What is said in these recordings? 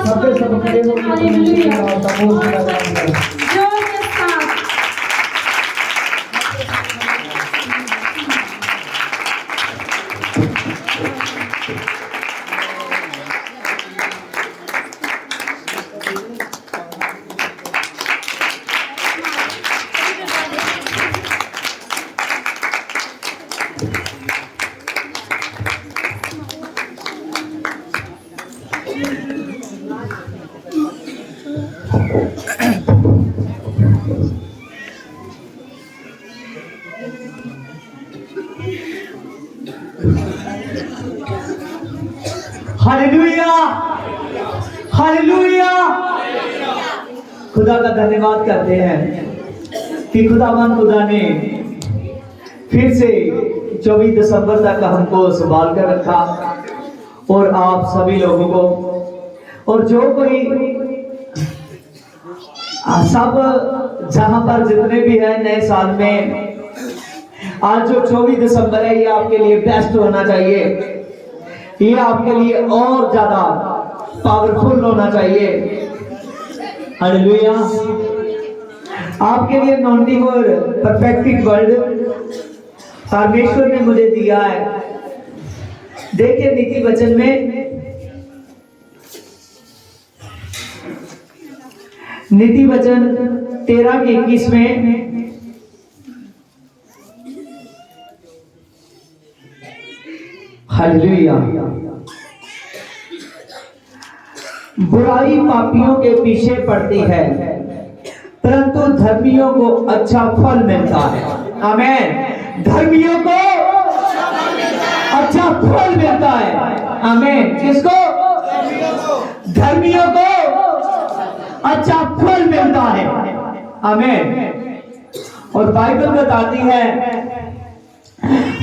सब खड़े होकर हालेलुया, हालेलुया। खुदा का धन्यवाद करते हैं कि खुदा ने फिर से 24 दिसंबर तक हमको संभाल कर रखा, और आप सभी लोगों को, और जो कोई सब जहां पर जितने भी हैं नए साल में, आज जो 24 दिसंबर है ये आपके लिए बेस्ट होना चाहिए, ये आपके लिए और ज्यादा पावरफुल होना चाहिए। हालेलुया। आपके लिए अनॉइंटिंग और परफेक्टिंग वर्ड परमेश्वर ने मुझे दिया है। देखिए नीति वचन में, नीति वचन 13 के 21 में हालेलुया, बुराई पापियों के पीछे पड़ती है परंतु धर्मियों को अच्छा फल मिलता है। आमीन। धर्मियों को अच्छा फल मिलता है। आमीन। किसको? धर्मियों को अच्छा फल मिलता है। आमीन। और बाइबल बताती है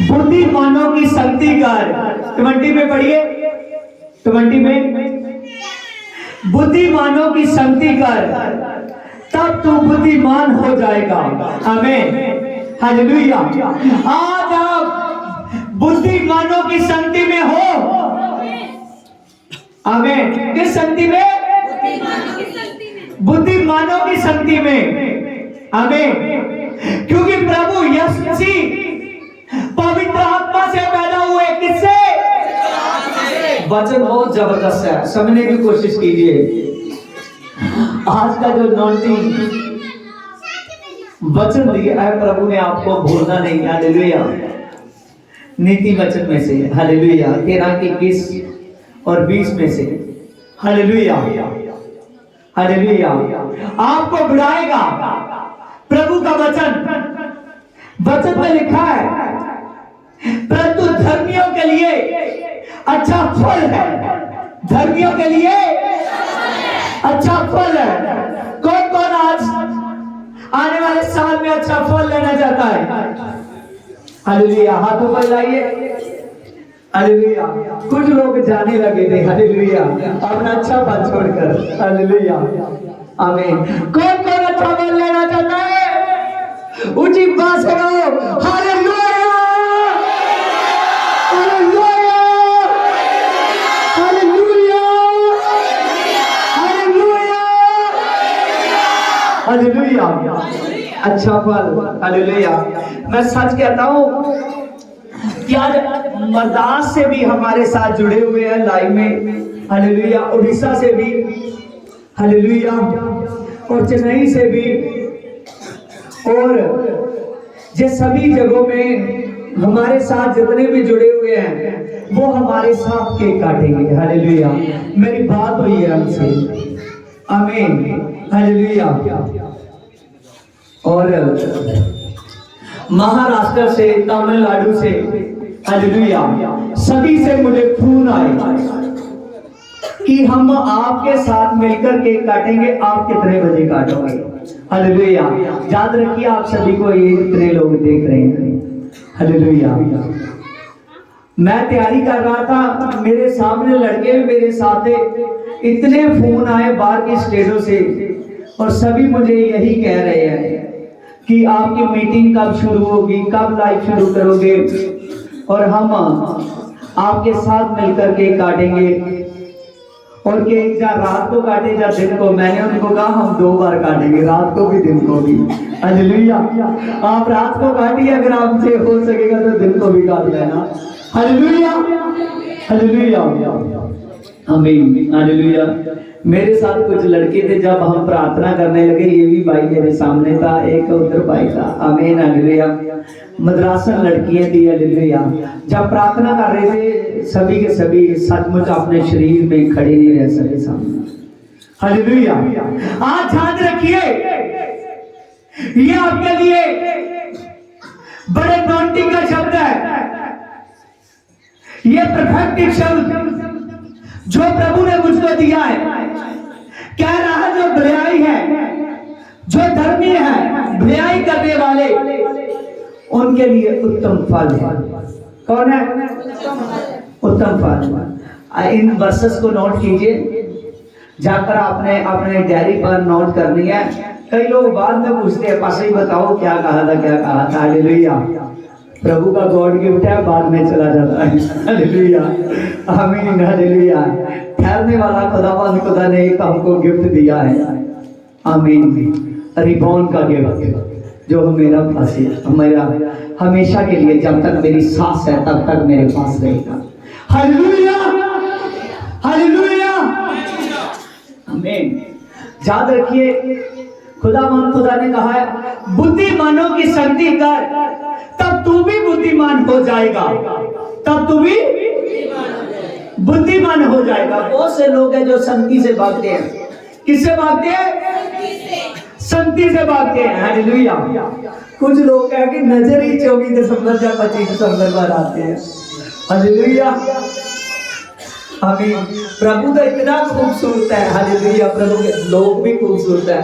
बुद्धिमानों की संगति कर, 20 में पढ़िए, 20 में, बुद्धिमानों की संगति कर तब तू बुद्धिमान हो जाएगा। आमीन। हालेलुया। आज आप बुद्धिमानों की संगति में हो। आमीन। किस संगति में? बुद्धिमानों की संगति में। आमीन। क्योंकि प्रभु यीशु मसीह पवित्र आत्मा से पैदा हुए। किससे? वचन बहुत जबरदस्त है, समझने की कोशिश कीजिए। आज का जो अनॉइंटिंग वचन दिया है प्रभु ने, आपको भूलना नहीं। हालेलुया। नीति वचन में से, हालेलुया, 13 के 21 और 20 में से, हालेलुया, हालेलुया, आपको बढ़ाएगा। प्रभु का वचन में लिखा है परंतु धर्मियों के लिए अच्छा फल है। धर्मियों के लिए अच्छा फल है। कौन कौन आज आने वाले साल में अच्छा फल लेना चाहता है? हालेलुया। हाथों पर लाइए। हालेलुया। कुछ लोग जाने लगे थे, हालेलुया, अपना अच्छा फल छोड़कर। हालेलुया। आमीन। कौन कौन अच्छा फल लेना चाहता है? ऊंची बात से कहो hallelujah, hallelujah, hallelujah, hallelujah, hallelujah. अच्छा फल। हालेलुया। मैं सच कहता हूँ कि आज मद्रास से भी हमारे साथ जुड़े हुए हैं लाइव में। हालेलुया। उड़ीसा से भी, हालेलुया, और चेन्नई से भी, और ये सभी जगहों में हमारे साथ जितने भी जुड़े हुए हैं वो हमारे साथ केक काटेंगे। हालेलुया। मेरी बात हुई है हमसे। आमीन। हालेलुया। और महाराष्ट्र से, तमिलनाडु से, हालेलुया, सभी से मुझे फोन आए कि हम आपके साथ मिलकर केक काटेंगे। आप कितने बजे काटोगे? हालेलुया। याद रखिए आप सभी को, ये इतने लोग देख रहे हैं। हालेलुया। मैं तैयारी कर रहा था, मेरे सामने लड़के मेरे साथ थे, इतने फोन आए बाहर की स्टेटों से, और सभी मुझे यही कह रहे हैं कि आपकी मीटिंग कब शुरू होगी, कब लाइव शुरू करोगे, और हम आपके साथ मिलकर के काटेंगे। और कि या रात को काटे या दिन को। मैंने उनको कहा हम 2 बार काटेंगे, रात को भी दिन को भी। हालेलुया। आप रात को काटिए, अगर आपसे हो सकेगा तो दिन को भी काट लेना। हालेलुया, हालेलुया, आमीन, हालेलुया। मेरे साथ कुछ लड़के थे, जब हम प्रार्थना करने लगे, ये भी भाई मेरे सामने था, एक उधर भाई था। आमीन, हालेलुया। मद्रासन लड़कियां थी। हालेलुया। जब प्रार्थना कर रहे थे, सभी के सभी सचमुच अपने शरीर में खड़े नहीं रह सके सामने। हालेलुया। आज ध्यान रखिए, ये आपके लिए बड़े नॉन्टिंग का शब्द है। ये परफेक्ट शब्द जो प्रभु ने मुझको दिया है, कह रहा है जो भलाई है, जो धर्मी है, भलाई करने वाले, उनके लिए उत्तम फल है। कौन है? उत्तम फल। इन वर्सेस को नोट कीजिए, जाकर आपने अपने डायरी पर नोट करनी है। कई लोग बाद में पूछते हैं, पास ही बताओ क्या कहा था, क्या कहा था। हालेलुया। प्रभु का गॉड गिफ्ट है, बाद में चला जाता है। हालेलुया, आमीन, हालेलुया। ठहरने वाला खुदा ने एक हमको गिफ्ट दिया है। आमीन। रिबॉन का गिफ्ट जो मेरा पास है, मेरा हमेशा के लिए, जब तक मेरी सांस है तब तक मेरे पास रहेगा। हालेलुया, हालेलुया, आमीन। याद रखिए, खुदा ने कहा है, बुद्धिमानों की संगति कर, तब तू भी बुद्धिमान हो जाएगा। तब तू भी बुद्धिमान हो जाएगा। बहुत से लोग हैं जो संगति से भागते हैं। किससे भागते हैं? संगति से भागते हैं। हालेलुया। कुछ लोग हैं कि नजर ही 24 दिसंबर या 25 दिसंबर पर आते हैं। हालेलुया, आमीन। प्रभु तो इतना खूबसूरत है। हालेलुया। प्रभु के लोग भी खूबसूरत है,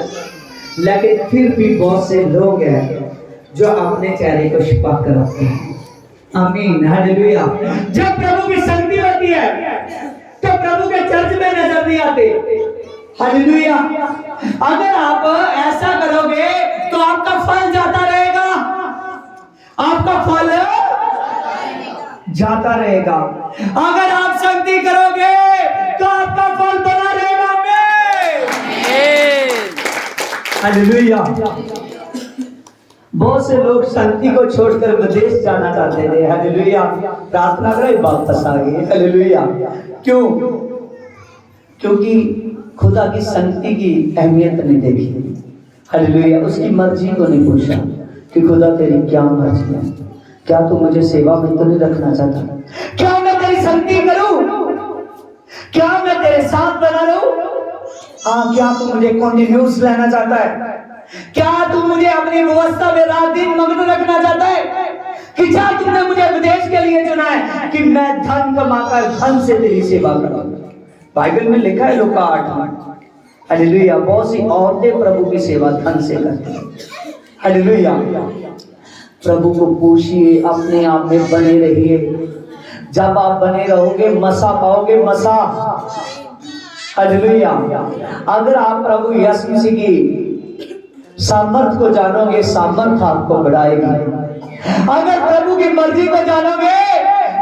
लेकिन फिर भी बहुत से लोग हैं जो अपने चेहरे को छिपा कर रखते हैं। आमीन, हालेलुया। जब प्रभु की संगति होती है तो प्रभु के चर्च में नजर नहीं आते। हालेलुया। अगर आप ऐसा करोगे तो आपका फल जाता रहेगा, आपका फल जाता रहेगा। अगर आप संगति करोगे तो आपका फल बना रहेगा। हालेलुया। बहुत से लोग संगति को छोड़कर विदेश जाना चाहते थे। हालेलुया। प्रार्थना करें, वापस आ गए। हालेलुया। क्यों? क्योंकि खुदा की संगति की अहमियत नहीं देखी। हालेलुया। उसकी मर्जी को नहीं पूछा कि खुदा तेरी क्या मर्जी है, क्या तू मुझे सेवा में तो नहीं रखना चाहता, क्या मैं तेरी संगति करूं, क्या मैं तेरे साथ बना रहूं, हाँ, क्या तू मुझे कॉन्टिन्यूस लेना चाहता है, क्या तू मुझे अपनी व्यवस्था में रात दिन मग्न रखना चाहता है, कि क्या तुमने मुझे विदेश के लिए चुना है कि मैं धन कमाकर धन से तेरी सेवा करूं। बाइबल में लिखा है लूका 8। हालेलुया। बहुत सी औरतें प्रभु की सेवा धन से करती हैं। हालेलुया। प्रभु को पूछिए, अपने आप में बने रहिए। जब आप बने रहोगे मसा पाओगे, मसा। हालेलुया। अगर आप प्रभु यीशु मसीह की सामर्थ को जानोगे, सामर्थ आपको बढ़ाएगी। अगर प्रभु की मर्जी को जानोगे,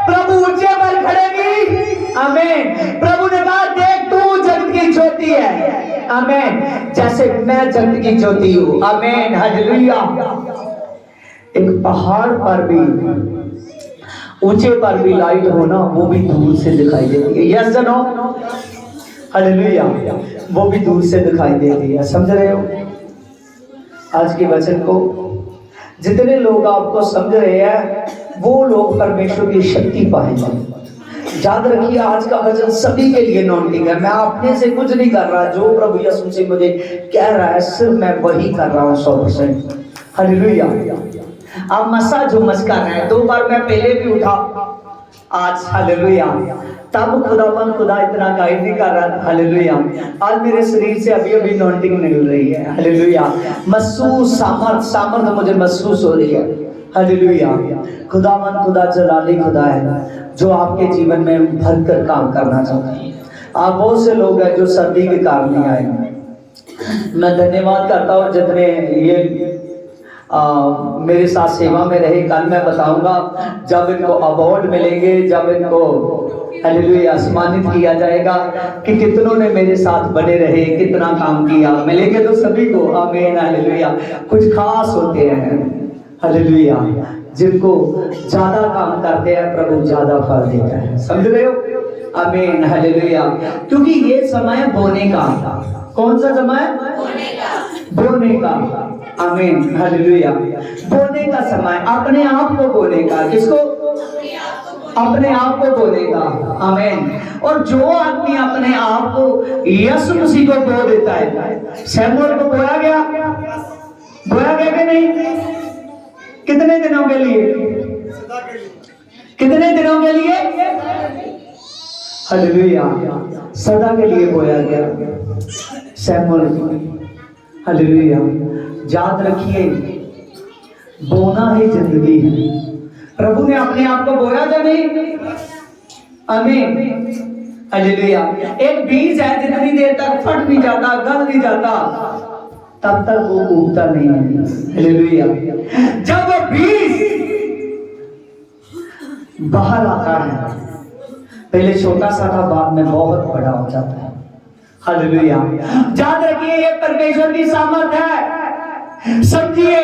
प्रभु ऊंचे पर खड़ेगी। आमीन। प्रभु ने कहा, देख तू जगत की ज्योति है। आमीन। जैसे मैं जगत की ज्योति हूं। आमीन, हालेलुया। एक पहाड़ पर भी, ऊंचे पर भी लाइट होना, वो भी दूर से दिखाई देती है। यस या नो? हालेलुया। वो भी दूर से दिखाई देती है। समझ रहे हो आज के वचन को? जितने लोग आपको समझ रहे हैं, वो लोग परमेश्वर की शक्ति पाएंगे। याद रखिए, आज का वचन सभी के लिए नॉन्टिंग है। मैं अपने से कुछ नहीं कर रहा, जो प्रभु यीशु मसीह मुझे कह रहा है सिर्फ मैं वही कर रहा हूँ 100%। हालेलुया। आप मसा जो मस कर रहे हैं, 2 बार मैं पहले भी उठा आज। हालेलुया। तब खुदा इतना गाइड नहीं कर रहा था। हालेलुया। आज मेरे शरीर से अभी अभी नॉन्टिंग निकल रही है। हालेलुया। महसूस सामर्थ मुझे महसूस हो रही है। हालेलुया। खुदा जलाली खुदा है जो आपके जीवन में भरकर काम करना चाहता है। आप बहुत से लोग हैं जो सर्दी के कारण नहीं आए। मैं धन्यवाद करता हूँ जितने ये मेरे साथ सेवा में रहे। कल मैं बताऊंगा जब इनको अवार्ड मिलेंगे, जब इनको हालेलुया सम्मानित किया जाएगा कि कितनों ने मेरे साथ बने रहे, कितना काम किया। मिलेंगे तो सभी को, आमीन हालेलुया। कुछ खास होते हैं हालेलुया, जिनको ज्यादा काम करते हैं प्रभु ज्यादा फल देता है। समझ रहे हो? आमीन हालेलुया। क्योंकि ये समय बोने का। कौन सा समय? बोने का। आमीन हालेलुया। बोने का समय, अपने आप को बोने का। किसको? अपने आप को बोलेगा। आमीन। और जो आदमी अपने आप को यीशु मसीह को बो देता है, शमूएल को बोया गया कि नहीं? कितने दिनों के लिए? कितने दिनों के लिए? हालेलुया, सदा के लिए बोया गया शमूएल को। हालेलुया। याद रखिए, बोना ही जिंदगी है। प्रभु ने अपने आप को बोया था नहीं? आमीन हालेलुया। एक बीज है, जितनी देर तक फट नहीं जाता, गल नहीं जाता, तब तक वो उगता नहीं है। हालेलुया। जब वो बीज बाहर आता है, पहले छोटा सा था, बाद में बहुत बड़ा हो जाता है। हालेलुया। याद रखिए, ये परमेश्वर की सामर्थ है। समझिए,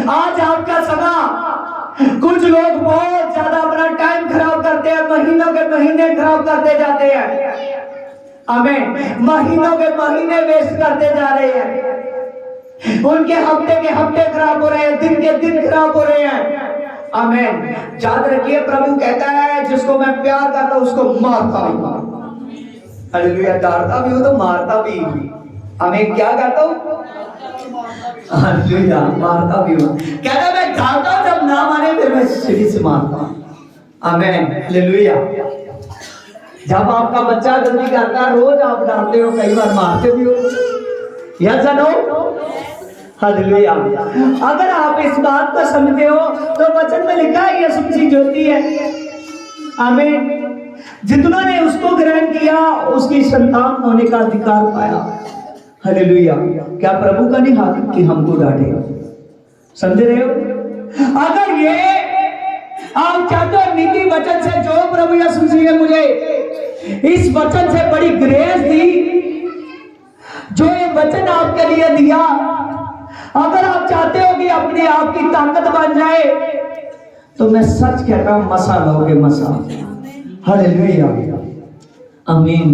आज आपका समय, कुछ लोग बहुत ज्यादा अपना टाइम खराब करते हैं, महीनों के महीने खराब करते जाते हैं। आमीन। महीनों के महीने वेस्ट करते जा रहे हैं, उनके हफ्ते के हफ्ते खराब हो रहे हैं, दिन के दिन खराब हो रहे हैं। आमीन। याद रखिए, प्रभु कहता है जिसको मैं प्यार करता हूं उसको मारता हूं। हालेलुया। डांटता भी हूं तो मारता भी। आमीन। क्या करता हूं? हालेलुया, मारता भी हूं। कहता मैं डांटता हूं, जब ना माने फिर मैं सीढ़ी से मारता हूं। आमीन हालेलुया। जब आपका बच्चा गलती करता है, रोज आप डांटते हो, कई बार मारते भी हो। यस और नो? हालेलुया। अगर आप इस बात को समझते हो तो वचन में लिखा है यीशु मसीह ज्योति है। आमीन। जितनों ने उसको ग्रहण किया, उसकी संतान होने का अधिकार पाया। हालेलुया। क्या प्रभु का नहीं हक कि हमको डांटेगा? समझ रहे हो? अगर ये आप चाहते हो नीति वचन से, जो प्रभु यीशु मसीह ने मुझे इस वचन से बड़ी ग्रेस दी, जो ये वचन आपके लिए दिया, अगर आप चाहते हो कि अपने आप की ताकत बन जाए, तो मैं सच कहता हूं, मसा लोगे, मसा। हालेलुया। आमीन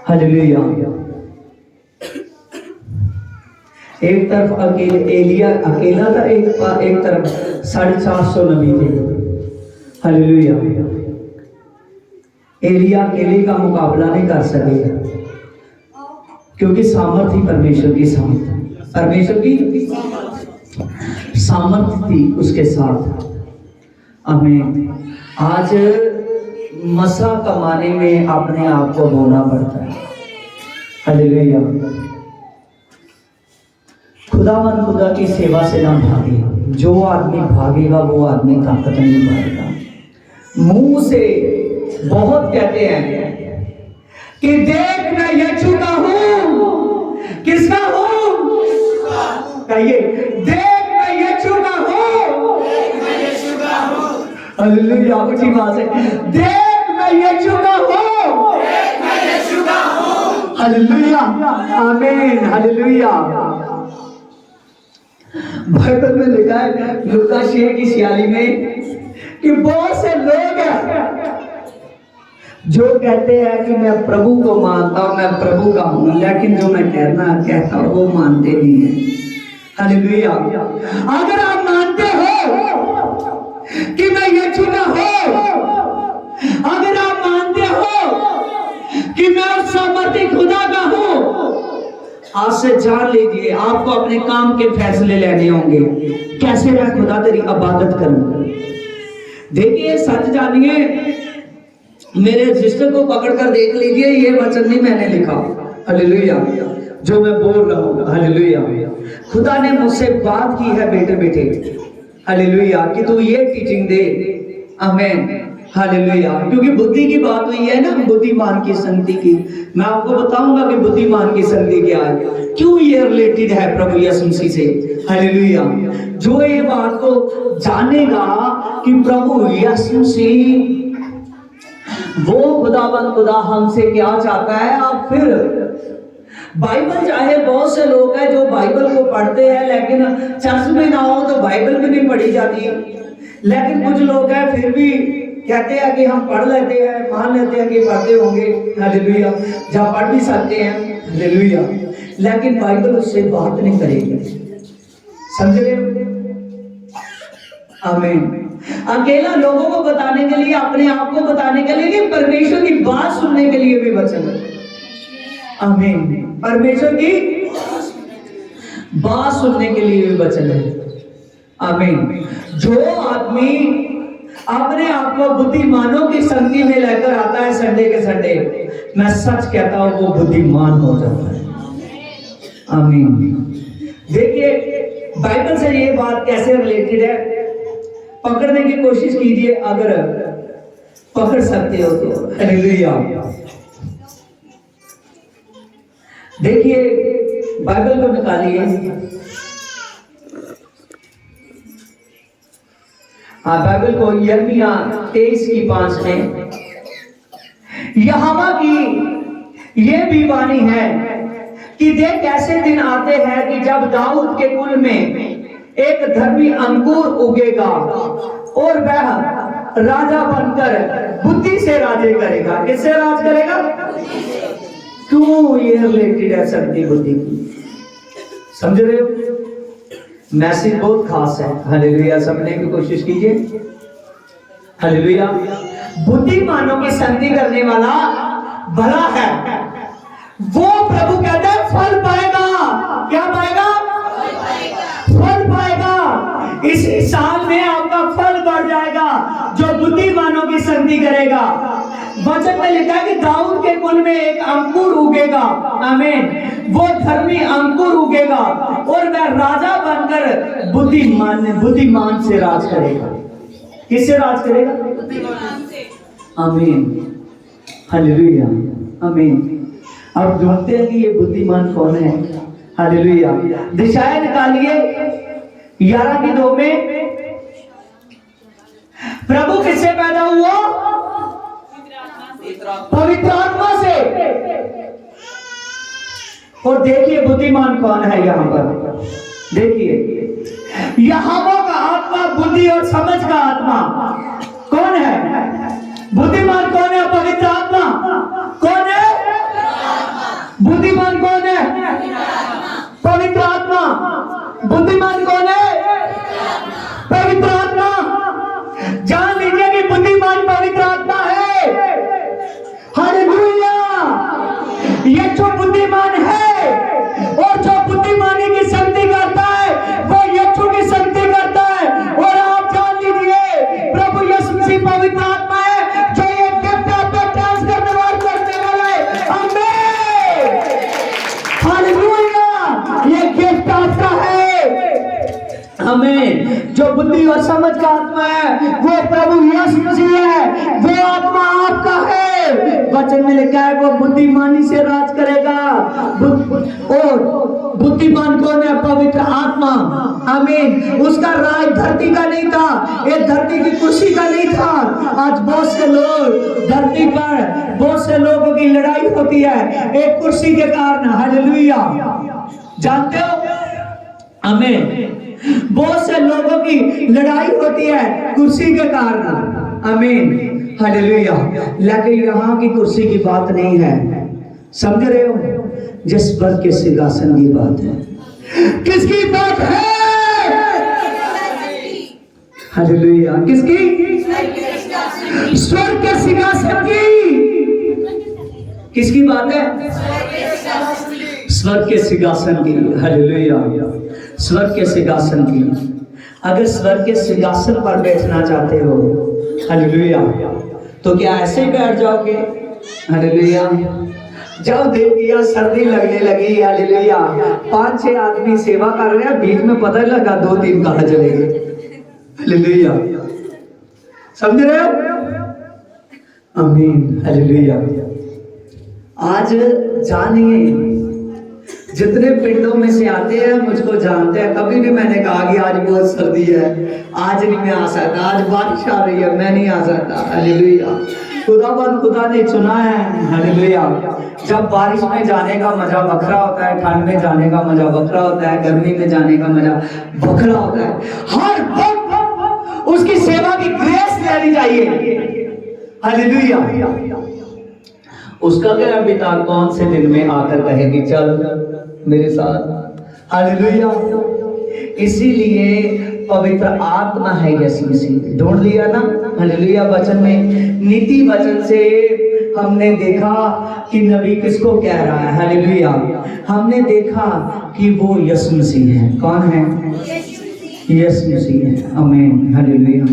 हालेलुया। एक तरफ एलिया अकेला था, एक तरफ 450 नबी थे। हालेलुया। एलिया अकेले का मुकाबला नहीं कर सके, क्योंकि सामर्थ ही परमेश्वर की सामर्थ, परमेश्वर की सामर्थ थी उसके साथ। आमीन। आज मसा कमाने में अपने आप को बोना पड़ता है। हालेलुया। खुदा की सेवा से ना भागे। जो आदमी भागेगा वो आदमी ताकत नहीं पाएगा। मुंह से बहुत कहते हैं कि देख मैं यीशु का हूं। किसका हूं? कहिए, देख मैं यीशु का हूं। हालेलुया। ऊंची आवाज से, देख मैं यीशु का हूं। हालेलुया। आमीन हालेलुया। बाइबल में लिखा है लूका 6:46 में कि बहुत से लोग हैं जो कहते हैं कि मैं प्रभु को मानता हूं, मैं प्रभु का हूं, लेकिन जो मैं कहता हूं वो मानते नहीं है। हालेलुया। अगर आप मानते हो कि मैं यीशु का हूं, अगर आप मानते हो कि मैं उस सामर्थी खुदा का हूं, आज से जान लीजिए आपको अपने काम के फैसले लेने होंगे। कैसे मैं खुदा तेरी इबादत करूं? देखिए, सच जानिए, मेरे रजिस्टर को पकड़ कर देख लीजिए, ये वचन नहीं मैंने लिखा। हालेलुया। जो मैं बोल रहा हूं, हालेलुया, खुदा ने मुझसे बात की है बेटे बेटे, हालेलुया, कि तू ये टीचिंग दे। आमीन हालेलुया। क्योंकि बुद्धि की बात हुई है ना, बुद्धिमान की संगति की। मैं आपको बताऊंगा कि बुद्धिमान की संगति क्या है, क्यों ये रिलेटेड है प्रभु यीशु मसीह से। हालेलुया। जो ये बात को जानेगा कि प्रभु यीशु मसीह वो खुदावंद खुदा हमसे क्या चाहता है। आप फिर बाइबल, चाहे बहुत से लोग हैं जो बाइबल को पढ़ते हैं लेकिन चर्च में ना हो तो बाइबल भी नहीं पढ़ी जाती, लेकिन कुछ लोग हैं फिर भी कहते हैं कि हम पढ़ लेते हैं, मान लेते हैं कि पढ़ते होंगे। हालेलुया। जहाँ पढ़ भी सकते हैं। हालेलुया। लेकिन बाइबल उससे बात नहीं करेगी। समझ रहे हो? आमीन। अकेला लोगों को बताने के लिए, अपने आप को बताने के लिए, परमेश्वर की बात सुनने के लिए भी वचन है। आमीन। परमेश्वर की बात सुनने के लिए भी वचन है। आमीन। जो आदमी अपने आप को बुद्धिमानों की संगति में लेकर आता है संडे के संडे, मैं सच कहता हूं वो बुद्धिमान हो जाता है। आमीन। देखिए बाइबल से ये बात कैसे रिलेटेड है, पकड़ने की कोशिश कीजिए अगर पकड़ सकते हो तो। हालेलुया। देखिए बाइबल को निकालिए। बाइबल को यिर्मयाह 23:5 में यहोवा की ये भी वाणी है कि देख ऐसे दिन आते हैं कि जब दाऊद के कुल में एक धर्मी अंकुर उगेगा और वह राजा बनकर बुद्धि से राजे करेगा। किससे राज करेगा? क्यों ये रिलेटेड है संगति बुद्धि की? समझ रहे हो? मैसेज बहुत खास है। हालेलुया। समझने की कोशिश कीजिए। हालेलुया। बुद्धिमानों की संगति करने वाला भला है, वो प्रभु कहते हैं फल पाएगा। क्या पाएगा? फल पाएगा। इसी साल में आपका फल बढ़ जाएगा जो बुद्धिमानों की संगति करेगा। वचन में लिखा है कि दाऊद के कुल में एक अंकुर उगेगा। आमीन। वो धर्मी अंकुर उगेगा और वह राजा बनकर बुद्धिमान से राज करेगा। किससे राज करेगा? बुद्धिमान से। आमीन। हालेलुया। आमीन। अब ढूंढते हैं कि ये बुद्धिमान कौन है। हालेलुया। दिशाएं निकालिए 11:2 में। प्रभु किससे पैदा हुआ? पवित्र आत्मा से। और देखिए बुद्धिमान कौन है यहां पर। देखिए यहोवा का आत्मा बुद्धि और समझ का आत्मा कौन है? बुद्धिमान कौन है? पवित्र आत्मा। कौन है? बुद्धिमान कौन है? पवित्र आत्मा। बुद्धिमान कौन है? पवित्र आत्मा। जान लीजिए कि बुद्धिमान पवित्र आत्मा है। हालेलुया। ये जो बुद्धिमान है और जो बुद्धिमानी की संगति करता है वो यीशु की संगति करता है। और आप जान लीजिए प्रभु यीशु मसीह पवित्र आत्मा है जो ये गिफ्ट आप पे ट्रांसफर करने वाला है। आमीन। हालेलुया। ये गिफ्ट आपका है। आमीन। जो बुद्धि और समझ का आत्मा है वो प्रभु यीशु मसीह है। वो आत्मा आपका है। वचन में लिखा है वो बुद्धिमानी से राज करेगा। और बुद्धिमान कौन है? पवित्र आत्मा। आमीन। उसका राज धरती का नहीं था, ये धरती की कुर्सी का नहीं था। आज बहुत से लोग धरती पर, बहुत से लोगों की लड़ाई होती है एक कुर्सी के कारण। हालेलुया। जानते हो? आमीन। बहुत से लोगों की लड़ाई होती है कुर्सी के कारण। आमीन। हालेलुया। लेकिन यहाँ की कुर्सी की बात नहीं है। समझ रहे हो? जिस पर के सिंहासन की बात है। किसकी बात है? हालेलुया। किसकी? स्वर्ग के सिंहासन की। किसकी बात है? स्वर्ग के सिंहासन की। हालेलुया। स्वर्ग के सिंहासन की। अगर स्वर्ग के सिंहासन पर बैठना चाहते हो, हालेलुया, तो क्या ऐसे ही बैठ जाओगे? हालेलुया। जब देख लिया सर्दी लगने लगी, हालेलुया, 5-6 आदमी सेवा कर रहे हैं, बीच में पता ही लगा 2-3 कहां चले गए। हालेलुया। समझ रहे हो? आमीन, हालेलुया। आज जानिए, जितने पिंडों में से आते हैं मुझको जानते हैं। कभी भी मैंने कहा कि आज बहुत सर्दी है, आज नहीं मैं आ सकता, आज बारिश आ रही है, मैं नहीं आ सकता। हालेलुया। खुदा ने चुना है। हालेलुया। जब बारिश में जाने का मजा बखरा होता है, ठंड में जाने का मजा बखरा होता है, गर्मी में जाने का मजा बखरा होता है। हर वक्त उसकी सेवा की ग्रेस लेनी चाहिए। हालेलुया। उसका क्या पिता कौन से दिन में आकर कहेगी चल मेरे साथ। हालेलुया। इसीलिए पवित्र आत्मा है यीशु मसीह, ढूंढ लिया ना। हालेलुया। वचन में, नीति वचन से हमने देखा कि नबी किसको कह रहा है। हालेलुया। हमने देखा कि वो यीशु मसीह है। कौन है? यीशु मसीह है। आमीन, हालेलुया।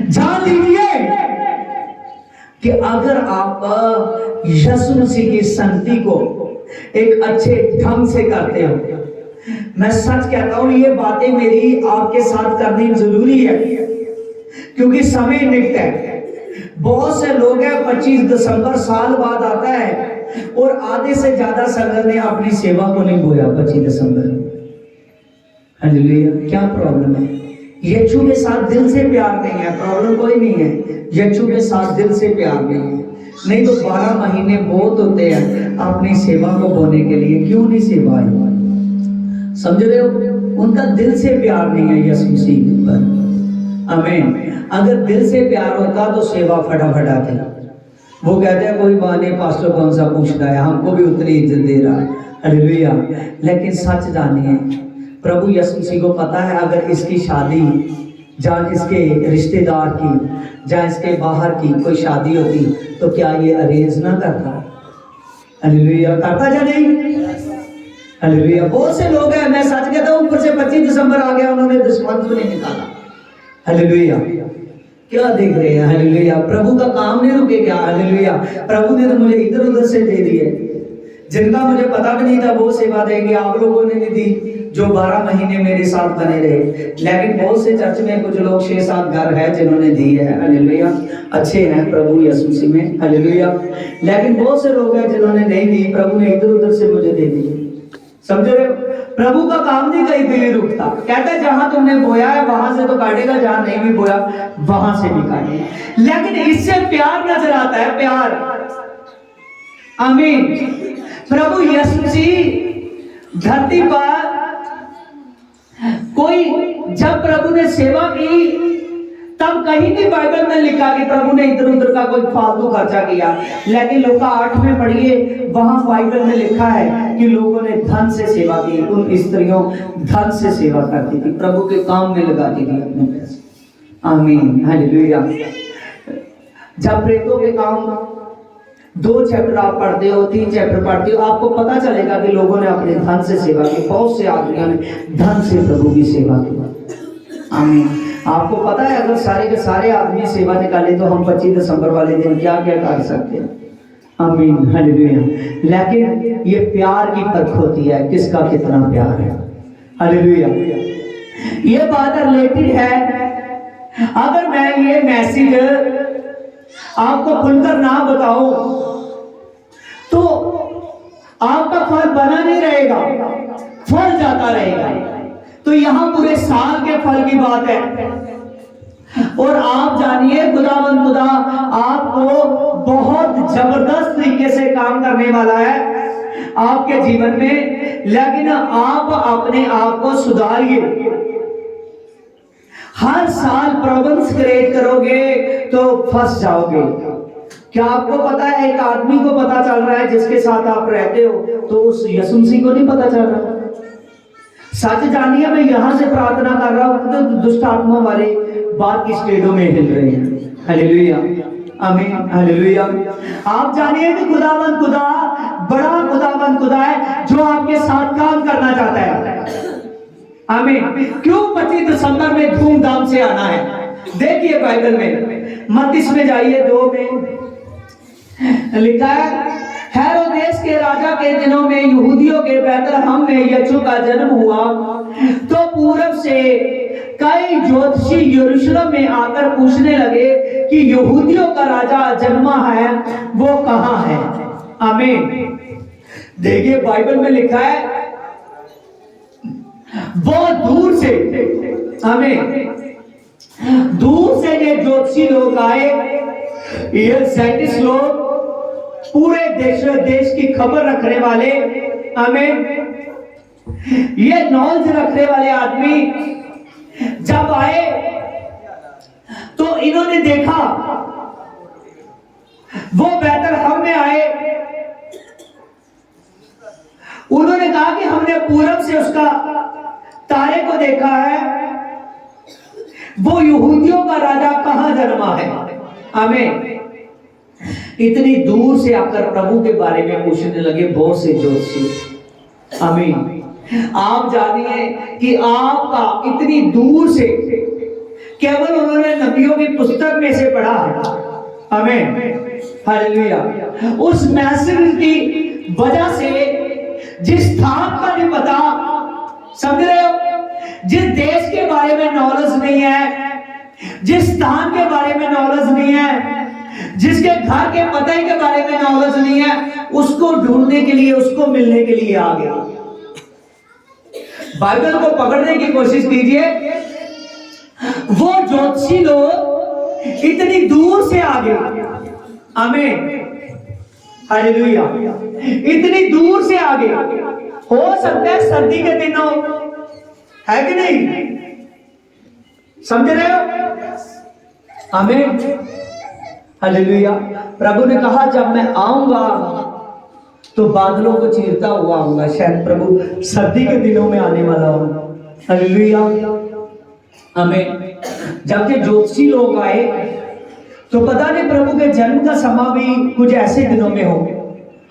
जान लीजिए कि अगर आप यीशु मसीह की संगति को एक अच्छे ढंग से करते हो, मैं सच कहता हूं ये बातें मेरी आपके साथ करनी जरूरी है, क्योंकि समय निकट है। बहुत से लोग हैं 25 दिसंबर साल बाद आता है और आधे से ज्यादा संगत ने अपनी सेवा को नहीं बोया 25 दिसंबर। हालेलुया। क्या प्रॉब्लम है? यीशु के साथ दिल से प्यार नहीं है, प्रॉब्लम कोई नहीं है। यीशु के साथ दिल से प्यार नहीं है, नहीं तो 12 महीने बहुत होते हैं अपनी सेवा को बोने के लिए। क्यों नहीं सेवा है? समझ रहे हो? उनका दिल से प्यार नहीं है यीशु मसीह पर। आमीन। अगर दिल से प्यार होता तो सेवा फटाफट आती। वो कहते हैं कोई बहाने पास्टर कौन सा पूछता है, हमको भी उतनी इज्जत दे रहा है। हालेलुया। लेकिन सच जानिए, प्रभु यीशु मसीह को पता है अगर इसकी शादी जहाँ इसके रिश्तेदार की, जहाँ इसके बाहर की कोई शादी होती तो क्या ये अरेंज ना करता? हालेलुया। करता या नहीं? हालेलुया। बहुत से लोग हैं, मैं सच कहता हूँ, ऊपर से 25 दिसंबर आ गया उन्होंने दुश्मन को नहीं निकाला। हालेलुया। क्या देख रहे हैं? हालेलुया। प्रभु का काम नहीं रुके क्या? हालेलुया। प्रभु ने तो मुझे इधर उधर से दे दिए, जिनका मुझे पता भी नहीं था वो सेवा देंगे। आप लोगों ने नहीं दी जो 12 महीने मेरे साथ बने रहे। लेकिन बहुत से चर्च में कुछ लोग 6-7 घर है जिन्होंने दी है। हालेलुया। अच्छे हैं प्रभु यीशु मसीह में। हालेलुया। लेकिन बहुत से लोग हैं जिन्होंने नहीं दी, प्रभु ने इधर उधर से मुझे दे दी। समझ रहे हो? प्रभु का काम नहीं कहीं भी रुकता। कहता है जहां तुमने बोया है वहां से तो काटेगा, जहां नहीं भी बोया वहां से भी काटेगा। लेकिन इससे प्यार नजर आता है, प्यार। आमीन। प्रभु यीशु मसीह धरती पर कोई, जब प्रभु ने सेवा की तब कहीं नहीं बाइबल में लिखा कि प्रभु ने इधर उधर का कोई फालतू खर्चा किया। लेकिन लूका 8 में पढ़िए, वहां बाइबल में लिखा है कि लोगों ने धन से सेवा की। उन स्त्रियों धन से सेवा करती थी, प्रभु के काम में लगाती थी अपने पैसे। आमीन, हालेलुया। जब प्रेतों के काम 2 चैप्टर आप पढ़ते हो, 3 चैप्टर पढ़ते हो, आपको पता चलेगा कि लोगों ने अपने धन से सेवा की। बहुत से आदमियों ने धन से प्रभु की सेवा की। आमीन। आपको पता है अगर सारे के सारे आदमी सेवा निकाले तो हम 25 दिसंबर वाले दिन क्या क्या कर सकते हैं। आमीन, हालेलुया। लेकिन ये प्यार की परख होती है, किसका कितना प्यार है। हालेलुया। ये बात रिलेटेड है। अगर मैं ये मैसेज आपको खुलकर ना बताऊं तो आपका फल बना नहीं रहेगा, फल जाता रहेगा। तो यहां पूरे साल के फल की बात है। और आप जानिए खुदावंद खुदा आपको बहुत जबरदस्त तरीके से काम करने वाला है आपके जीवन में। लेकिन आप अपने आप को सुधारिए। हर साल प्रॉब्लम्स क्रिएट करोगे तो फंस जाओगे। क्या आपको पता है एक आदमी को पता चल रहा है जिसके साथ आप रहते हो, तो उस यीशु मसीह को नहीं पता चल रहा। सच जानिए, मैं यहां से प्रार्थना कर रहा हूं तो दुष्ट आत्मा वाले बात की स्टेडों में हिल रहे हैं। हालेलुया। आमीन, हालेलुया। आप जानिए कि खुदावंद खुदा बड़ा खुदावंद खुदा है जो आपके साथ काम करना चाहता है। आमीन। क्यों 25 दिसंबर में धूमधाम से आना है? देखिए बाइबल में मत्ती में जाइए 2 में लिखा है, हेरोदेस के राजा के दिनों में यहूदियों के बैतलहम में यीशु का जन्म हुआ तो पूरब से कई ज्योतिषी यरूशलेम में आकर पूछने लगे कि यहूदियों का राजा जन्मा है वो कहां है। आमीन। देखिए बाइबल में लिखा है बहुत दूर से, आमीन, दूर से ये ज्योतिषी लोग आए, ये साइंटिस्ट लोग, पूरे देश की खबर रखने वाले, आमीन, ये नॉलेज रखने वाले आदमी जब आए तो इन्होंने देखा, वो बैतलहम में आए, उन्होंने कहा कि हमने पूरब से उसका तारे को देखा है, वो यहूदियों का राजा कहां जन्मा है। आमीन। इतनी दूर से आकर प्रभु के बारे में पूछने लगे बहुत से ज्योतिषी। आमीन। आप जानिए कि आपका इतनी दूर से केवल उन्होंने नबियों की पुस्तक में से पढ़ा है। आमीन। हालेलुया। उस मैसेज की वजह से जिस स्थान का नहीं पता, समझ रहे हो, जिस देश के बारे में नॉलेज नहीं है, जिस स्थान के बारे में नॉलेज नहीं है, जिसके घर के पते के बारे में नॉलेज नहीं है, उसको ढूंढने के लिए, उसको मिलने के लिए आ गया। बाइबल को पकड़ने की कोशिश कीजिए। वो ज्योतिषी लोग इतनी दूर से आ गए। आमीन। हालेलुया। इतनी दूर से आ गए। हो सकता है सर्दी के दिनों, है कि नहीं, समझ रहे हो। आमीन। हालेलुया। प्रभु ने कहा जब मैं आऊंगा तो बादलों को चीरता हुआ आऊंगा। शायद प्रभु सर्दी के दिनों में आने वाला हो। हालेलुया। आमीन। जबकि ज्योतिषी लोग आए तो पता नहीं प्रभु के जन्म का समय भी कुछ ऐसे दिनों में हो,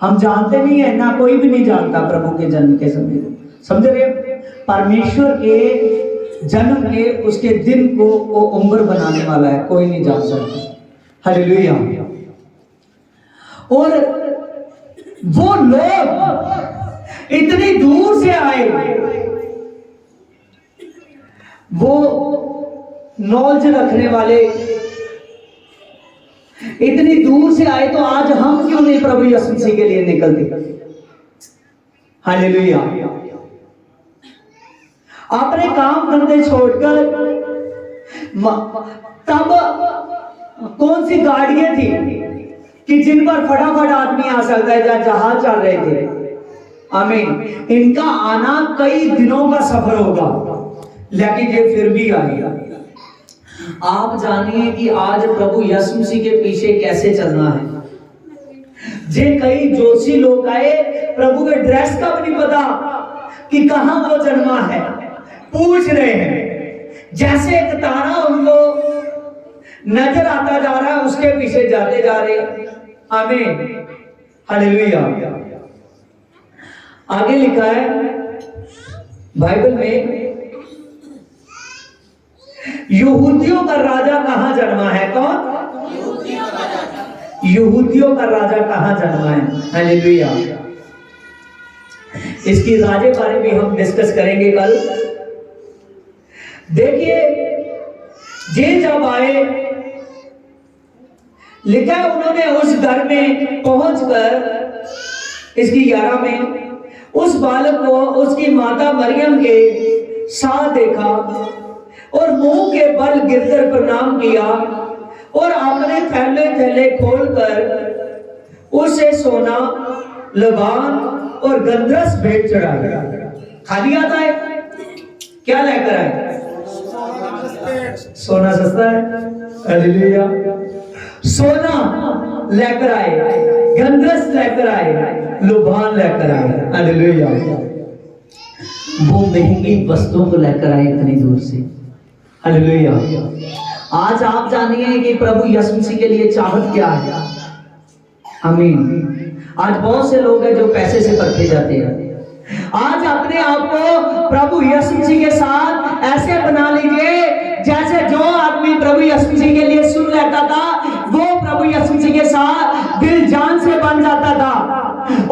हम जानते नहीं है, ना कोई भी नहीं जानता प्रभु के जन्म के समय। समझ रहे हो। परमेश्वर के जन्म के उसके दिन को वो उम्र बनाने वाला है, कोई नहीं जान सकता। हालेलुया। और वो लोग इतनी दूर से आए, वो नॉलेज रखने वाले इतनी दूर से आए, तो आज हम क्यों नहीं प्रभु यीशु मसीह के लिए निकलते। हालेलुया। अपने काम धंधे छोड़कर, तब कौन सी गाड़ियां थी कि जिन पर फटाफट आदमी आ सकता है, जहां जहाज चल रहे थे। आमीन। इनका आना कई दिनों का सफर होगा, लेकिन ये फिर भी आएगा। आप जानिए कि आज प्रभु यीशु मसीह के पीछे कैसे चलना है। जे कई जोशी लोग आए, प्रभु के ड्रेस का भी नहीं पता कि कहां वो जन्मा है, पूछ रहे हैं। जैसे एक तारा उनको नजर आता जा रहा है, उसके पीछे जाते जा रहे हैं। आमीन। हालेलुया। आगे लिखा है बाइबल में, यहूदियों का राजा कहां जन्मा है। कौन? यहूदियों का राजा कहां जन्मा है। हालेलुया। इसकी राजे बारे में हम डिस्कस करेंगे कल। देखिए, जे जब आए, लिखा है उन्होंने उस घर में पहुंचकर, इसकी 11 में, उस बालक को उसकी माता मरियम के साथ देखा और मुंह के बल गिरकर प्रणाम किया और अपने थैले थैले खोलकर उसे सोना, लबान और गंधरस भेंट चढ़ाया। खाली आता है, क्या लेकर आए? सोना सस्ता है। हालेलुया। सोना लेकर आए, गंधरस लेकर आए, लुभान लेकर आए। हालेलुया। वो महंगी वस्तुओं को लेकर आए इतनी दूर से। हालेलुया। आज आप जानिए कि प्रभु यीशु मसीह के लिए चाहत क्या है। आमीन। आज बहुत से लोग हैं जो पैसे से परखे जाते हैं। आज अपने आप को प्रभु यीशु मसीह के साथ ऐसे बना लीजिए जैसे जो आदमी प्रभु यीशु मसीह के लिए सुन लेता था, वो प्रभु यीशु मसीह के साथ दिल जान से बन जाता था।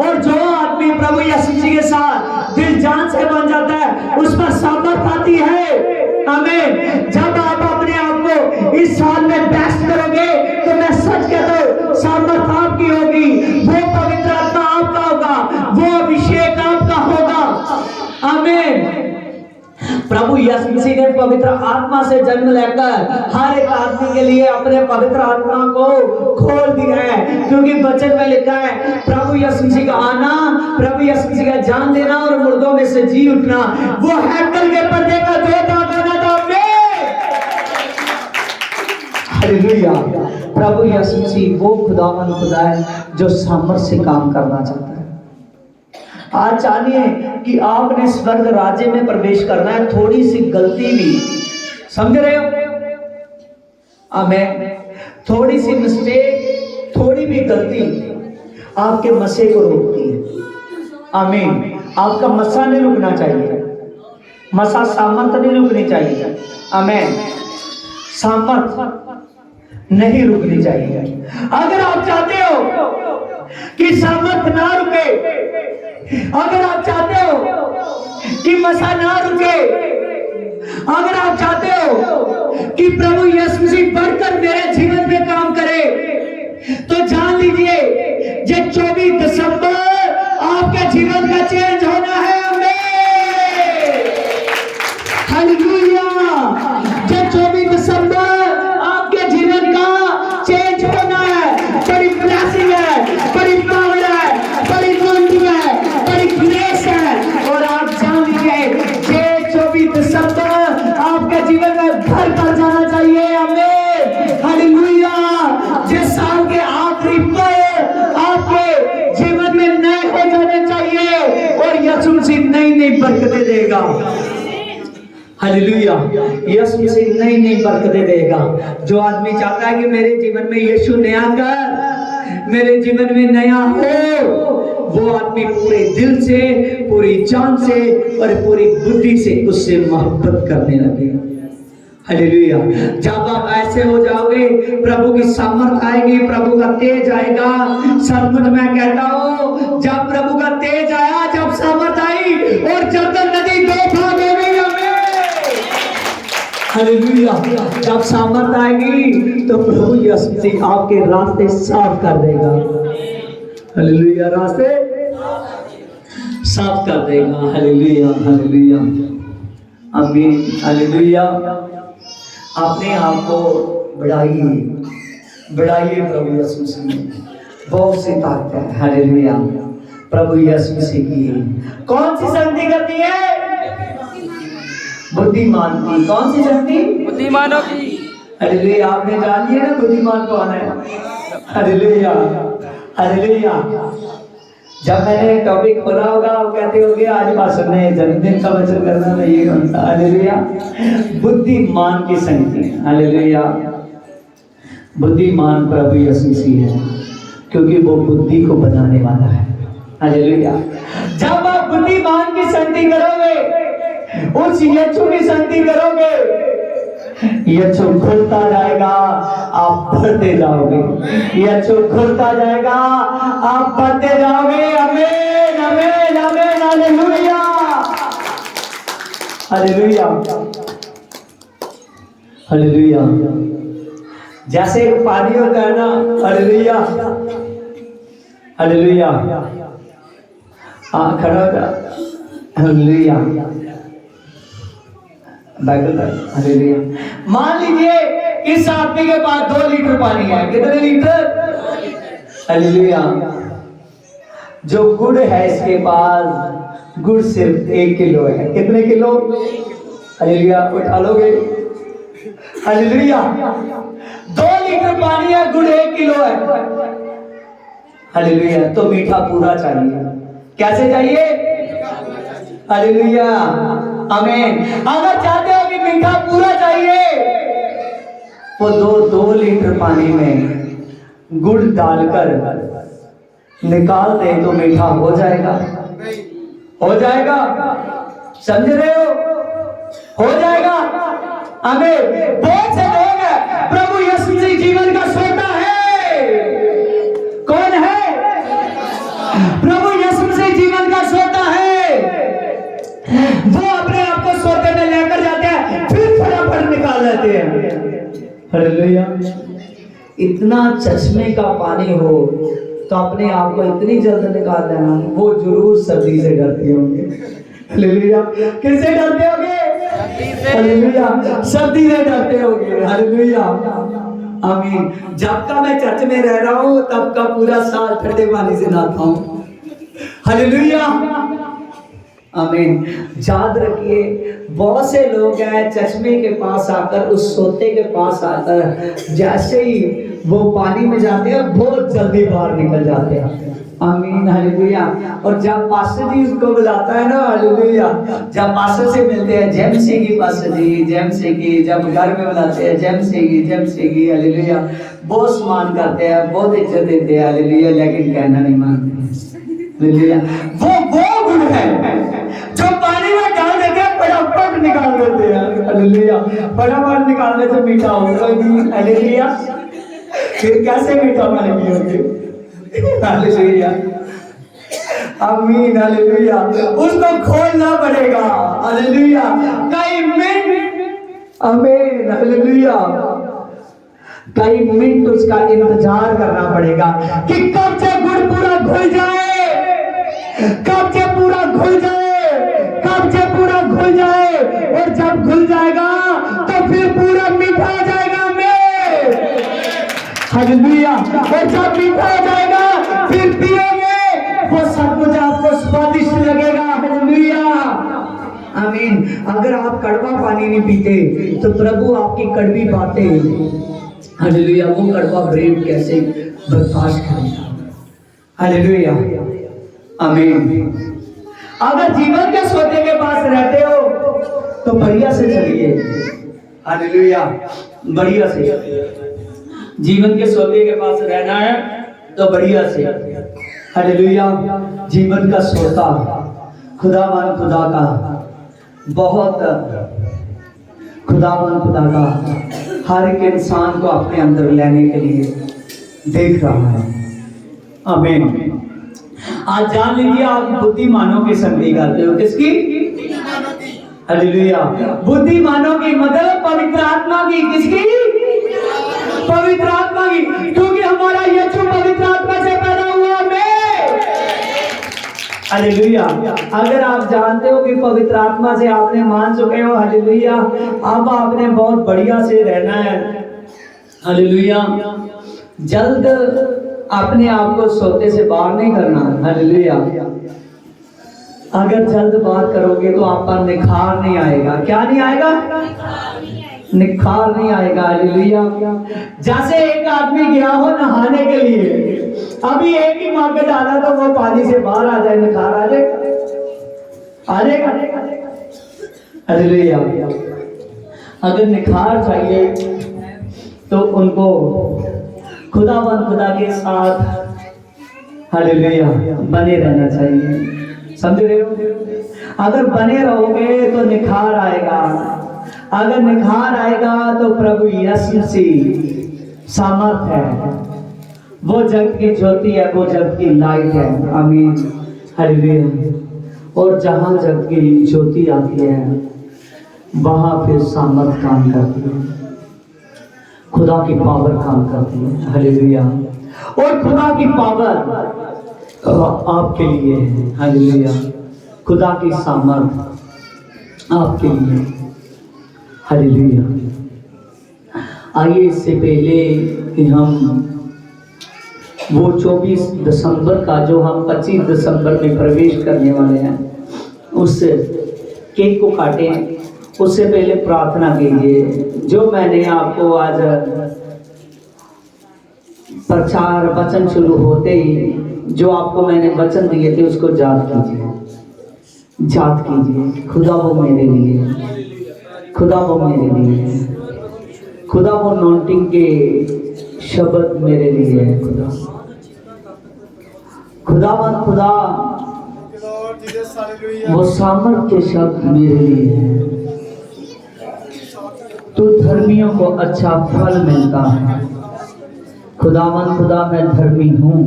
और जो आदमी प्रभु यीशु मसीह के साथ दिल जान से बन जाता है, उस पर सामर्थ आती है। आमीन। जब आप अपने आप को इस साल में बेस्ट करोगे, वो अभिषेक आपका होगा। आमीन। प्रभु यीशु मसीह ने पवित्र आत्मा से जन्म लेकर हर एक आदमी के लिए अपने पवित्र आत्मा को खोल दिया है, क्योंकि वचन में लिखा है प्रभु यीशु मसीह का आना, प्रभु यीशु मसीह का जान देना और मुर्दों में से जी उठना, वो हैकल के पर्दे का जोता बना था। हालेलुया। प्रभु यीशु मसीह वो खुदावन खुदा है जो सामर्थ से काम करना चाहता है। आज जानिए कि आपने स्वर्ग राज्य में प्रवेश करना है, थोड़ी सी गलती भी, समझ रहे हो? आमीन। थोड़ी सी मिस्टेक, थोड़ी भी गलती आपके मसे को रोकती है। आमीन। आपका मसा नहीं रुकना चाहिए, मसा सामर्थ नहीं रुकनी चाहिए। आमीन। सामर्थ नहीं रुकनी चाहिए। अगर आप चाहते हो कि सामर्थ ना रुके, अगर आप चाहते हो कि मसा ना रुके, अगर आप चाहते हो कि प्रभु यीशु मसीह बढ़कर मेरे जीवन में काम करे, तो जान लीजिए ये 24 दिसंबर आपके जीवन का चेंज होना है। आमीन। हालेलुया। ये 24 दिसंबर आपके जीवन का चेंज होना है। बड़ी ब्लेसिंग है, बड़ी पावर है, बड़ी anointing है, बड़ी ग्रेस है। और आप जान लीजिए ये 24 दिसंबर आपके जीवन में घर कर जाना चाहिए। आमीन। हालेलुया। जिस साल के आखिरी पल आपके जीवन में नए हो जाने चाहिए और यीशु मसीह नई बरकतें देगा। हालेलुया। यीशु मसीह नई बरकतें देगा। जो आदमी चाहता है कि मेरे जीवन में यीशु नया कर, मेरे जीवन में नया हो, वो आदमी पूरे दिल से, पूरी जान से और पूरी बुद्धि से उससे मोहब्बत करने लगे। हालेलुया। जब आप ऐसे हो जाओगे, प्रभु की सामर्थ आएगी, प्रभु का तेज आएगा। सचमुच मैं कहता हूँ, जब प्रभु का तेज आया, जब सामर्थ आई और जर्दन नदी 2 भाग हो गई। हालेलुया। जब सामर्थ आएगी तो प्रभु यीशु मसीह आपके रास्ते साफ कर देगा। हालेलुया। रास्ते साफ कर देगा। हालेलुया। हालेलुया। आमीन। हालेलुया। अपने आप को बढ़ाइए, बढ़ाइए प्रभु यीशु मसीह में बहुत सी ताकत है। हालेलुया। प्रभु यीशु मसीह की कौन सी शक्ति करती है? बुद्धिमान की। कौन सी शक्ति? बुद्धिमानों की। हालेलुया। आपने जान लिया ना बुद्धिमान कौन है? हालेलुया। हालेलुया। जब मैंने टॉपिक खोला होगा, आप कहते होंगे आज पास्टर ने जन्मदिन का वचन करना है, ये कौन सा? हालेलुया। बुद्धिमान की शक्ति। हालेलुया। बुद्धिमान प्रभु यीशु मसीह है, क्योंकि वो बुद्धि को बनाने वाला है। हालेलुया। जब आप बुद्धिमान की शक्ति करोगे, उस यीशु की शक्ति करोगे, यीशु खुलता जाएगा, आप बढ़ते जाओगे। यीशु खुलता जाएगा, आप बढ़ते जाओगे। आमीन। आमीन। आमीन। हालेलुया। हालेलुया। हालेलुया। जैसे पानी होता है ना, हालेलुया। हालेलुया। हाँ, खड़ा हो जा। हालेलुया। हालेलुया। मान लीजिए इस आदमी के पास 2 लीटर पानी है। कितने लीटर? हालेलुया। जो गुड़ है इसके पास, गुड़ सिर्फ 1 किलो है। कितने किलो? हालेलुया। उठा लोगे? हालेलुया। 2 लीटर पानी है, गुड़ 1 किलो है। हालेलुया। तो मीठा पूरा चाहिए। कैसे चाहिए? हालेलुया। आमीन। अगर चाहते हो कि मीठा पूरा चाहिए, वो 2 लीटर पानी में गुड़ डालकर निकाल दे तो मीठा हो जाएगा। हो जाएगा। समझ रहे हो? हो जाएगा। आमीन। बहुत से लोग हैं, प्रभु यीशु मसीह जीवन का सोता है। कौन है? प्रभु यीशु मसीह जीवन का सोता है। वो अपने आप को सोते में लेकर जाते हैं, फिर फटाफट निकाल लेते हैं। हालेलुया। इतना चश्मे का पानी हो तो अपने आप को इतनी जल्द निकाल लेना, वो जरूर सर्दी से डरते होंगे। हालेलुया। किससे डरते होंगे? हालेलुया, सर्दी से डरते होंगे। हालेलुया, आमीन। जब का मैं चर्च में रह रहा हूँ तब का पूरा साल ठंडे पानी से नहाता हूँ। हालेलुया, आमीन। याद रखिए, बहुत से लोग हैं चश्मे के पास आकर, उस सोते के पास आकर जैसे ही वो पानी में जाते हैं बहुत जल्दी बाहर निकल जाते हैं। आमीन, हालेलुया। और जब पास्टर जी उसको बुलाता है ना, हालेलुया, जब पास्टर से मिलते हैं, जैम से की पास्टर जी, जैम से की, जब घर में बुलाते हैं जैम से की, जैम से की, हालेलुया, बहुत सम्मान करते हैं, बहुत इज्जत देते हैं, हालेलुया, लेकिन कहना नहीं मानते। हालेलुया, वो गुण है जो पानी में डाल देते हैं फटाफट निकाल देते हैं। हालेलुया, फटाफट निकालने से मीठा होगा नहीं। हालेलुया, फिर कैसे मीठा पानी पियोगे? हालेलुया, आमीन, हालेलुया। उसको खोलना पड़ेगा। हालेलुया, कई मिनट, आमीन, हालेलुया, कई मिनट उसका इंतजार करना पड़ेगा कि कब से गुड़ पूरा घुल जाए, कब से पूरा घुल जाए, कब से पूरा घुल जाए। और जब घुल जाएगा तो फिर पूरा मीठा हो जाएगा में। हालेलुया, और जब मीठा हो जाएगा फिर पियोगे, वो सब कुछ आपको स्वादिष्ट लगेगा। हालेलुया, आमीन। अगर आप कड़वा पानी नहीं पीते तो प्रभु आपकी कड़वी बातें, हालेलुया, वो कड़वा ब्रेड कैसे बर्दाश्त करेगा? हालेलुया, आमीन। अगर जीवन के सोते के पास रहते हो तो बढ़िया से चलिए। हालेलुया, बढ़िया से। जीवन के सोते के पास रहना है तो बढ़िया से। हालेलुया, जीवन का सोता खुदावन खुदा का, बहुत खुदावन खुदा का हर एक इंसान को अपने अंदर लेने के लिए देख रहा है। आमीन। आज जान लीजिए, आप बुद्धिमानों की संगति करते हो। किसकी? हालेलुया, बुद्धिमानों की, मतलब पवित्र आत्मा की। किसकी? पवित्र आत्मा की, क्योंकि हमारा यीशु पवित्र आत्मा से पैदा हुआ में। हालेलुया, अगर आप जानते हो कि पवित्र आत्मा से आपने मान चुके हो, हालेलुया, अब आपने बहुत बढ़िया से रहना है। हालेलुया, जल्द अपने आप को सोते से बाहर नहीं करना। हालेलुया, अगर जल्द बाहर करोगे तो आप पर निखार नहीं आएगा। क्या नहीं आएगा? निखार नहीं आएगा। हालेलुया, जैसे एक आदमी गया हो नहाने के लिए, अभी एक ही मांग डाला तो वो पानी से बाहर आ जाए, निखार आ जाएगा, आ जाएगा। हालेलुया, अगर निखार चाहिए तो उनको खुदावंद खुदा के साथ, हालेलुया, बने रहना चाहिए। समझ रहे हो? अगर बने रहोगे तो निखार आएगा। अगर निखार आएगा तो प्रभु यीशु मसीह सामर्थ है, वो जग की ज्योति है, वो जग की लाइट है। आमीन, हालेलुया। और जहां जग की ज्योति आती है वहां फिर सामर्थ काम करती है, खुदा की पावर काम करती है। हालेलुया, और खुदा की पावर आपके लिए है। हालेलुया, खुदा की सामर्थ आपके लिए। हालेलुया, आइए इससे पहले कि हम वो 24 दिसंबर का, जो हम 25 दिसंबर में प्रवेश करने वाले हैं, उस केक को काटें, उससे पहले प्रार्थना कीजिए। जो मैंने आपको आज प्रचार वचन शुरू होते ही जो आपको मैंने वचन दिए थे उसको याद कीजिए, याद कीजिए। खुदा वो मेरे लिए, खुदा वो मेरे लिए, खुदा वो नॉटिंग के शब्द मेरे लिए है। खुदा, खुदावन खुदा वो सामर्थ के शब्द मेरे लिए है। तो धर्मियों को अच्छा फल मिलता है। खुदावन खुदा, मैं धर्मी हूँ,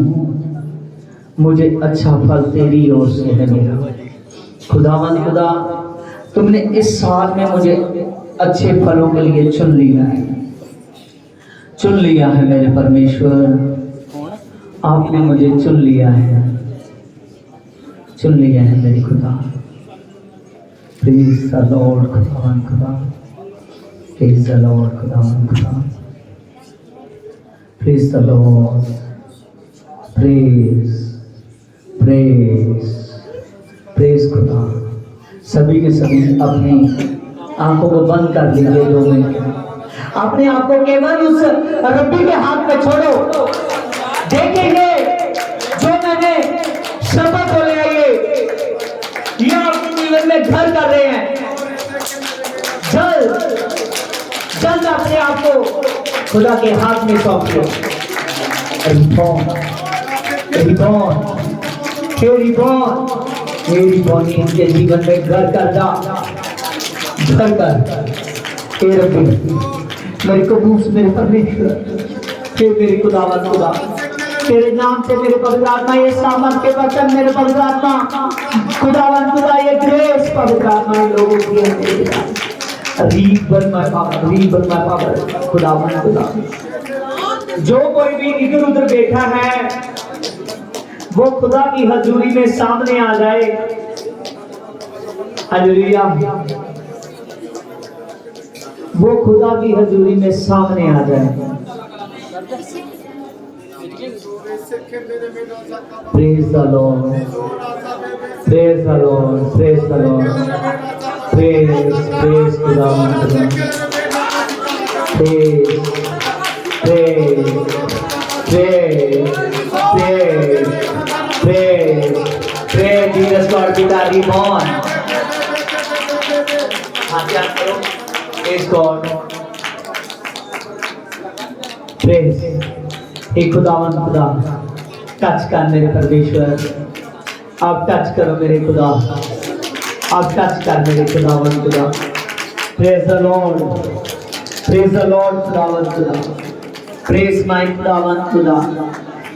मुझे अच्छा फल तेरी ओर से है मेरा। खुदावन खुदा, तुमने इस साल में मुझे अच्छे फलों के लिए चुन लिया है, चुन लिया है मेरे परमेश्वर। आपने मुझे चुन लिया है मेरे खुदा। प्रेज द लॉर्ड खुदावन खुदा, प्रेज द लॉर्ड खुदावन खुदा, praise the Lord, praise praise praise खुदा। सभी के सभी अपनी आंखों को बंद कर लीजिए 2 मिनट। अपने आप को केवल उस रब्बी के हाथ में छोड़ो। देखेंगे जो मैंने शब्द बोले हैं ये आपके जीवन में घर कर रहे हैं। जल्द अपने आप को खुदा के हाथ में सौंप दो। मेरी बॉडी इनके जीवन में घर कर जा, घर कर। हे रब्बी मेरे कबूस, मेरे परमेश्वर, हे मेरे खुदावंद खुदा, तेरे नाम से मेरे पवित्र आत्मा, ये सामर्थ के वचन मेरे पवित्र आत्मा खुदावंद खुदा, ये ग्रेस पवित्र आत्मा इन लोगों की है मेरे पिता। रीड बन माय पावर खुदावंद खुदा। जो कोई भी इधर उधर बैठा है वो खुदा की हजूरी में सामने आ जाए। हालेलुया। वो खुदा की हजूरी में सामने आ जाए। Praise the Lord, praise the Lord, praise the Lord, praise खुदावंद खुदा, praise praise praise praise praise praise Jesus God की तारीफ ऑन। हाथ याद करो। Praise God, praise. हे खुदावंद खुदा, टच कर मेरे परमेश्वर, आप टच करो मेरे खुदा, आप टच कर मेरे खुदावंद खुदा। Praise the Lord, praise the Lord खुदावंद खुदा, प्रेज माय खुदावंद खुदा,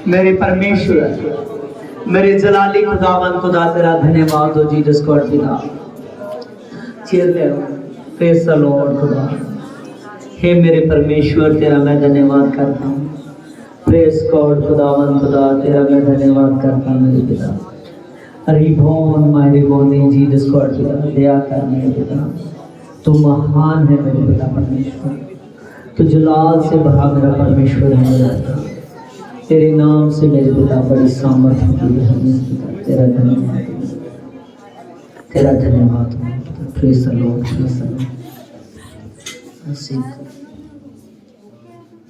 मेरे परमेश्वर, मेरे जलाली खुदावंद खुदा, तेरा धन्यवाद हो जीसस गॉड पिता। चीयर ले लो। प्रेज द लॉर्ड खुदा। हे मेरे परमेश्वर, तेरा मैं धन्यवाद करता हूँ। प्रेज गॉड खुदावंद खुदा, तेरा मैं धन्यवाद करता हूँ मेरे पिता। रिबोन माय रिबोन जीसस गॉड पिता, दया कर मेरे पिता। तू महान है मेरे पिता परमेश्वर, तू जलाल से भरा मेरा परमेश्वर है मेरा पिता। तेरे नाम से मेरे पिता बड़ी सामर्थ्य होती है मेरे पिता। तेरा धन्यवाद, तेरा धन्यवाद। Praise the Lord, praise the Lord.